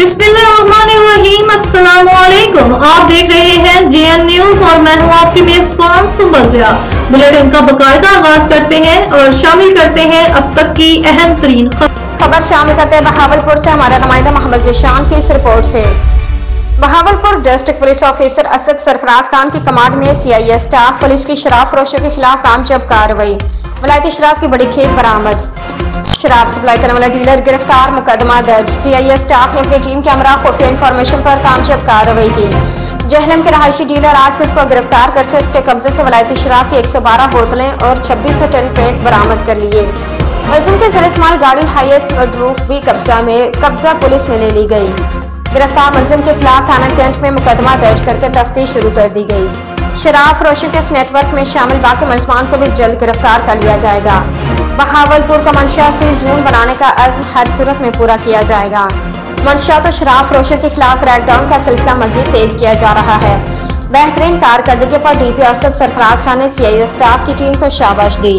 बिस्मिल्लाहिर्रहमानिर्रहीम। अस्सलामुअलैकुम। आप देख रहे हैं जेएन न्यूज और मैं हूं आपकी मेजबान सुंबल। बुलेटिन का बाकायदा आगाज करते हैं और शामिल करते हैं अब तक की अहम तरीन खबर। शामिल करते हैं बहावलपुर से हमारा नुमाइंदा मोहम्मद ज़ीशान की इस रिपोर्ट से। Bahawalpur district police officer Asad Sarfaraz Khan की कमांड में सीआईए स्टाफ पुलिस की शराब फरोशों के खिलाफ कामयाब कार्रवाई। वलायती शराब की बड़ी खेप बरामद। शराब सप्लाई करने वाला डीलर गिरफ्तार, मुकदमा दर्ज। सीआईए स्टाफ ने अपनी टीम के हमरा खुफिया इंफॉर्मेशन पर कामयाब कार्रवाई की। जहलम के रहायशी डीलर आसिफ को गिरफ्तार करके उसके कब्जे से वलायती शराब की 112 बोतलें और 2600 टन पैक बरामद कर लिए। मुलजिम के ज़र इस्तेमाल गाड़ी हाईएस्ट रूफ भी कब्जा पुलिस में ले ली गई। गिरफ्तार मुलजिम के खिलाफ थाना कैंट में मुकदमा दर्ज करके तफ्तीश शुरू कर दी गई। शराब फरोशी के इस नेटवर्क में शामिल बाकी मुलजमान को भी जल्द गिरफ्तार कर लिया जाएगा। बहावलपुर का मंशियात फ्री जोन बनाने का अज़्म हर सूरत में पूरा किया जाएगा। मंशियात और शराब फरोशों के खिलाफ क्रैकडाउन का सिलसिला मजीद तेज किया जा रहा है। बेहतरीन कारकर्दगी पर डीपी असद सरफराज खान ने सीआईए स्टाफ की टीम को शाबाश दी।